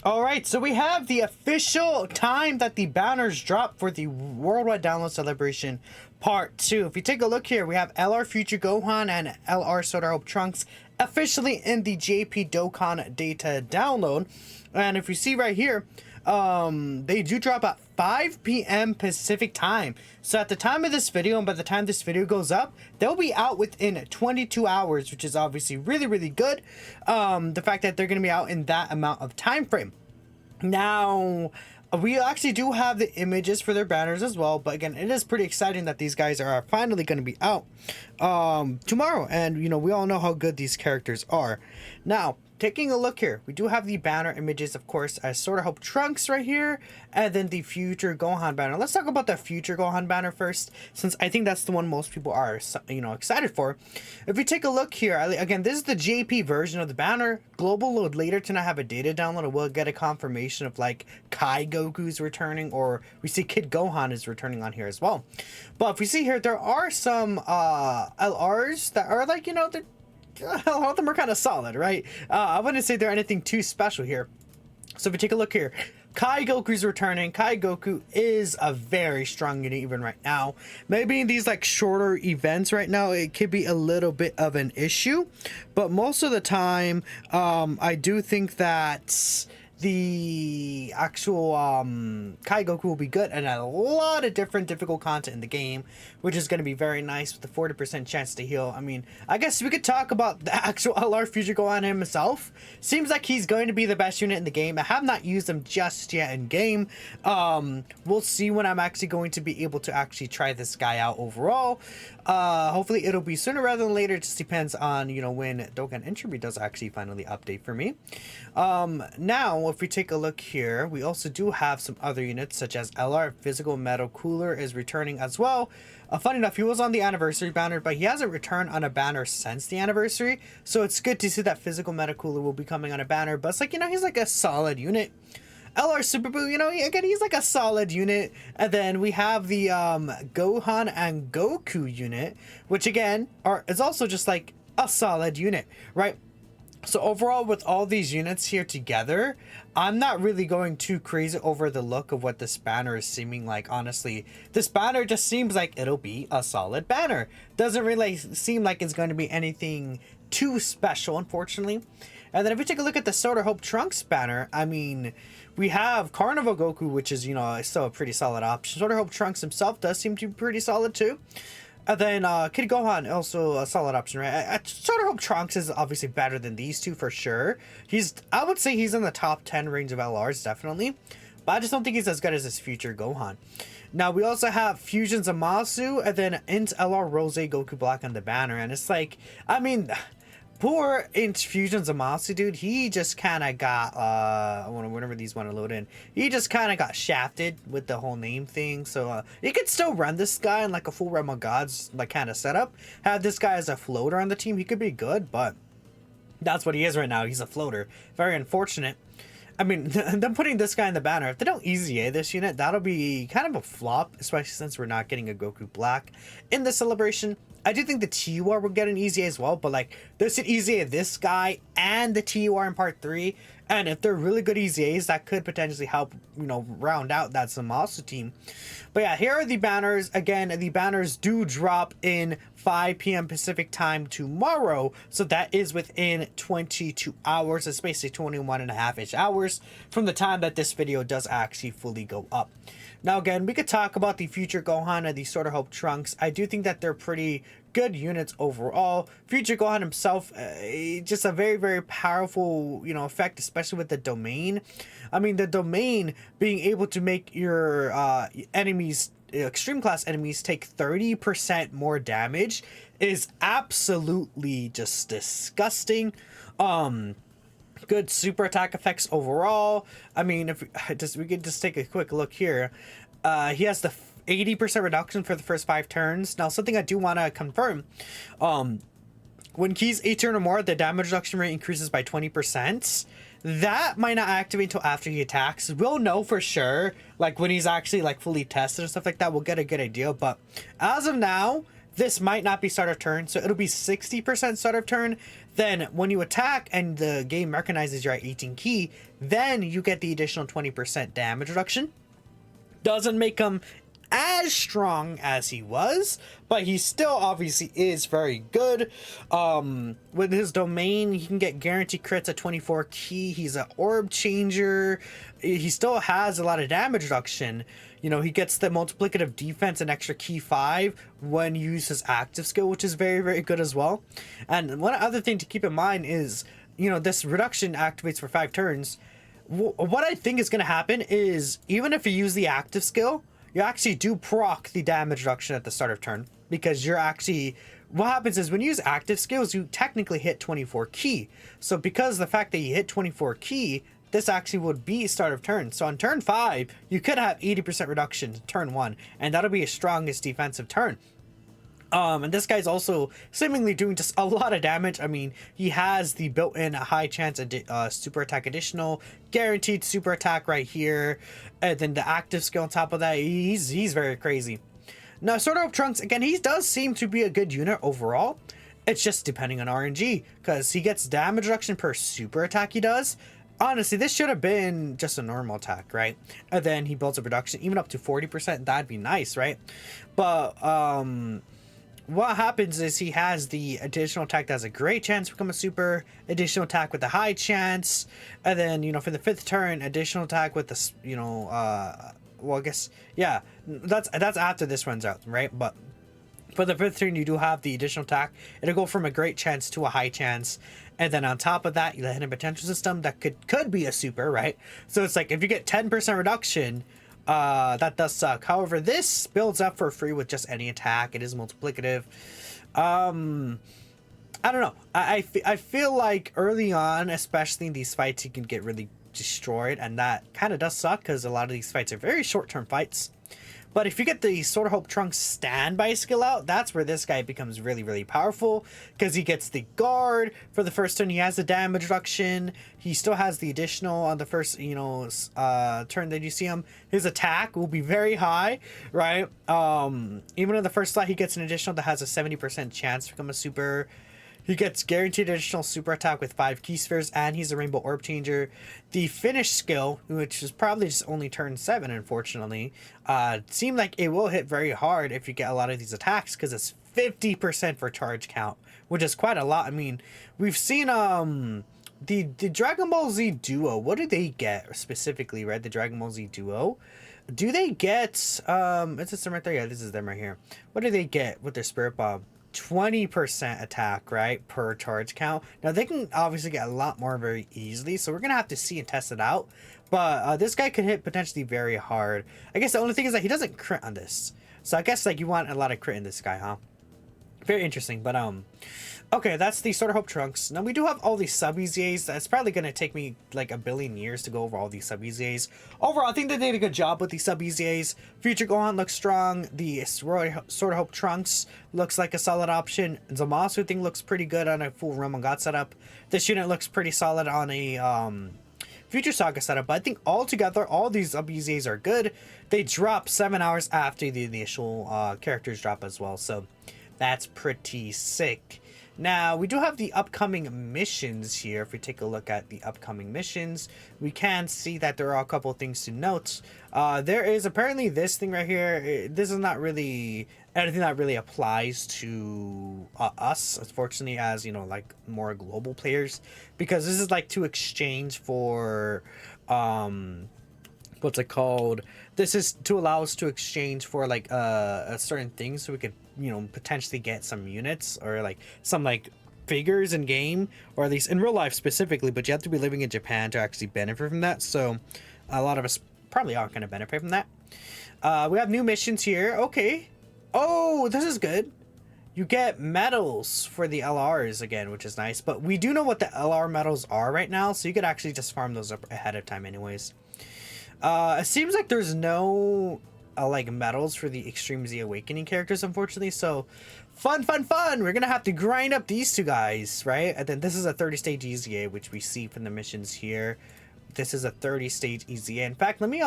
All right, so we have the official time that the banners drop for the Worldwide Download Celebration Part 2. If you take a look here, we have LR Future Gohan and LR Soda Hope Trunks officially in the JP Dokkan data download. And if you see right here, they do drop at 5 p.m. Pacific time. So at the time of this video, and by the time this video goes up, they'll be out within 22 hours, which is obviously really, really good. The fact that they're going to be out in that amount of time frame. Now, we actually do have the images for their banners as well, but again, it is pretty exciting that these guys are finally going to be out tomorrow, and you know, we all know how good these characters are. Now, taking a look here, we do have the banner images, of course, as Sort of Hope Trunks right here, and then the Future Gohan banner. Let's talk about the Future Gohan banner first, since I think that's the one most people are, you know, excited for. If we take a look here, again, this is the JP version of the banner. Global load later tonight have a data download, and we'll get a confirmation of like Kai Goku's returning, or we see Kid Gohan is returning on here as well. But if we see here, there are some LRs that are like, you know, all of them are kind of solid, right? I wouldn't say they're anything too special here. So if we take a look here, Kai Goku's returning. Kai Goku is a very strong unit even right now. Maybe in these like shorter events right now, it could be a little bit of an issue. But most of the time, I do think that the actual Kai Goku will be good, and a lot of different difficult content in the game, which is going to be very nice with the 40% chance to heal. I mean, I guess we could talk about the actual LR Future Gohan himself. Seems like he's going to be the best unit in the game. I have not used him just yet in game. We'll see when I'm actually going to be able to actually try this guy out overall. Hopefully it'll be sooner rather than later. It just depends on, you know, when Dokkan Entropy does actually finally update for me. Now, if we take a look here, we also do have some other units such as LR Physical Metal Cooler is returning as well. Funny enough, he was on the anniversary banner, but he hasn't returned on a banner since the anniversary. So it's good to see that Physical Metal Cooler will be coming on a banner. But it's like, you know, he's like a solid unit. LR Super Boo, you know, again, he's like a solid unit. And then we have the Gohan and Goku unit, which again is also just like a solid unit, right? So overall, with all these units here together, I'm not really going too crazy over the look of what this banner is seeming like. Honestly, this banner just seems like it'll be a solid banner. Doesn't really seem like it's going to be anything too special, unfortunately. And then if we take a look at the Soda Hope Trunks banner, I mean, we have Carnival Goku, which is, you know, still a pretty solid option. Soda Hope Trunks himself does seem to be pretty solid too. And then Kid Gohan, also a solid option, right? Soda Hope Trunks is obviously better than these two for sure. I would say he's in the top 10 range of LRs, definitely. But I just don't think he's as good as his Future Gohan. Now, we also have Fusion Zamasu, and then Int LR Rose Goku Black on the banner. And it's like, I mean, poor Infusion Zamasu, dude, he just kind of got, whenever these want to load in, he just kind of got shafted with the whole name thing. So, you could still run this guy in like a full Realm of Gods, like kind of setup. Have this guy as a floater on the team, he could be good, but that's what he is right now. He's a floater. Very unfortunate. I mean, them putting this guy in the banner, if they don't Easy A this unit, that'll be kind of a flop, especially since we're not getting a Goku Black in the celebration. I do think the TUR will get an Easy A as well, but like, there's an Easy A this guy and the TUR in part 3, and if they're really good Easy A's, that could potentially help, you know, round out that Zamasu team. But yeah, here are the banners. Again, the banners do drop in 5 p.m. Pacific time tomorrow, so that is within 22 hours. It's basically 21 and a half-ish hours from the time that this video does actually fully go up. Now again, we could talk about the Future Gohan and the Sort of Hope Trunks. I do think that they're pretty good units overall. Future Gohan himself, just a very, very powerful, you know, effect, especially with the domain. I mean, the domain being able to make your enemies, extreme class enemies, take 30% more damage is absolutely just disgusting. Good super attack effects overall. I mean, if we could just take a quick look here, he has the 80% reduction for the first 5 turns. Now, something I do want to confirm, when Key's 8 turn or more, the damage reduction rate increases by 20%. That might not activate until after he attacks. We'll know for sure, like when he's actually like fully tested and stuff like that, we'll get a good idea. But as of now, this might not be start of turn, so it'll be 60% start of turn. Then when you attack and the game recognizes you're at 18 key, then you get the additional 20% damage reduction. Doesn't make him as strong as he was, but he still obviously is very good. With his domain, he can get guaranteed crits at 24 key. He's an orb changer. He still has a lot of damage reduction. You know, he gets the multiplicative defense and extra key 5 when you use his active skill, which is very, very good as well. And one other thing to keep in mind is, you know, this reduction activates for 5 turns. What I think is going to happen is, even if you use the active skill, you actually do proc the damage reduction at the start of turn, because you're actually, what happens is when you use active skills, you technically hit 24 key. So because the fact that you hit 24 key, this actually would be start of turn. So on turn 5, you could have 80% reduction to turn 1, and that'll be his strongest defensive turn. And this guy's also seemingly doing just a lot of damage. I mean, he has the built-in high chance super attack additional, guaranteed super attack right here, and then the active skill on top of that. He's very crazy. Now, Sword Art Trunks, again, he does seem to be a good unit overall. It's just depending on RNG, because he gets damage reduction per super attack he does. Honestly, this should have been just a normal attack, right? And then he builds a reduction, even up to 40%. That'd be nice, right? But, what happens is he has the additional attack that has a great chance to become a super, additional attack with a high chance, and then, you know, for the 5th turn, additional attack with the, you know, well, I guess, yeah, that's after this runs out, right? But for the 5th turn, you do have the additional attack. It'll go from a great chance to a high chance, and then on top of that, you let in a potential system that could be a super, right? So it's like, if you get 10% reduction, that does suck. However, this builds up for free with just any attack. It is multiplicative. I don't know. I feel like early on, especially in these fights, you can get really destroyed, and that kind of does suck, because a lot of these fights are very short-term fights. But if you get the Sword of Hope Trunks standby skill out, that's where this guy becomes really, really powerful, because he gets the guard for the first turn. He has the damage reduction. He still has the additional on the first, you know, turn that you see him. His attack will be very high, right? Even in the first slot, he gets an additional that has a 70% chance to become a super. He gets guaranteed additional super attack with 5 key spheres, and he's a rainbow orb changer. The finish skill, which is probably just only turn 7, unfortunately, seemed like it will hit very hard if you get a lot of these attacks, because it's 50% for charge count, which is quite a lot. I mean, we've seen the Dragon Ball Z Duo. What do they get specifically, right? The Dragon Ball Z Duo. Do they get is this them right there? Yeah, this is them right here. What do they get with their Spirit Bomb? 20% attack, right, per charge count. Now they can obviously get a lot more very easily, so we're gonna have to see and test it out. But this guy could hit potentially very hard. I guess the only thing is that he doesn't crit on this, so I guess like you want a lot of crit in this guy, huh? Very interesting. But okay, that's the Sword of Hope Trunks. Now we do have all these sub EZAs. That's probably gonna take me like a billion years to go over all these sub EZAs. Overall, I think they did a good job with these sub EZAs. Future Gohan looks strong. The Sword of Hope Trunks looks like a solid option. Zamasu thing looks pretty good on a full Realm and God setup. This unit looks pretty solid on a Future Saga setup. But I think altogether, all these sub EZAs are good. They drop 7 hours after the initial characters drop as well. So that's pretty sick. Now, we do have the upcoming missions here. If we take a look at the upcoming missions, we can see that there are a couple of things to note. There is apparently this thing right here. This is not really anything that really applies to us, unfortunately, as, you know, like more global players. Because this is like to exchange for, what's it called? This is to allow us to exchange for like a certain thing, so we could, you know, potentially get some units or like some like figures in game, or at least in real life specifically. But you have to be living in Japan to actually benefit from that, so a lot of us probably aren't going to benefit from that. We have new missions here. Okay, oh, this is good. You get medals for the LRs again, which is nice, but we do know what the LR medals are right now, so you could actually just farm those up ahead of time anyways. It seems like there's no like medals for the Extreme Z Awakening characters, unfortunately. So fun. We're gonna have to grind up these two guys, right? And then this is a 30-stage EZA, which we see from the missions here. This is a 30-stage EZA. In fact, let me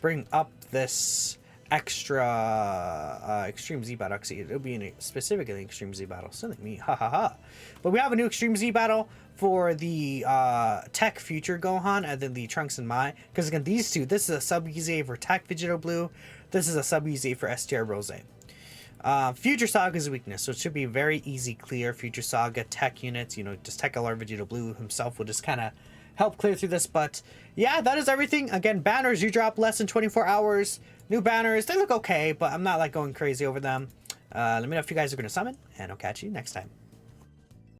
bring up this extra Extreme Z battle. Actually, it'll be specifically an Extreme Z battle. Silly me, ha ha ha. But we have a new Extreme Z battle for the Tech Future Gohan, and then the Trunks and Mai. Because again, these two, this is a sub EZA for Tech Vegito Blue. This is a sub EZA for STR Rose. Future Saga's weakness, so it should be very easy clear. Future Saga Tech units, you know, just Tech LR Vegito Blue himself will just kind of help clear through this. But yeah, that is everything. Again, banners you drop less than 24 hours. New banners, they look okay, but I'm not like going crazy over them. Let me know if you guys are going to summon, and I'll catch you next time.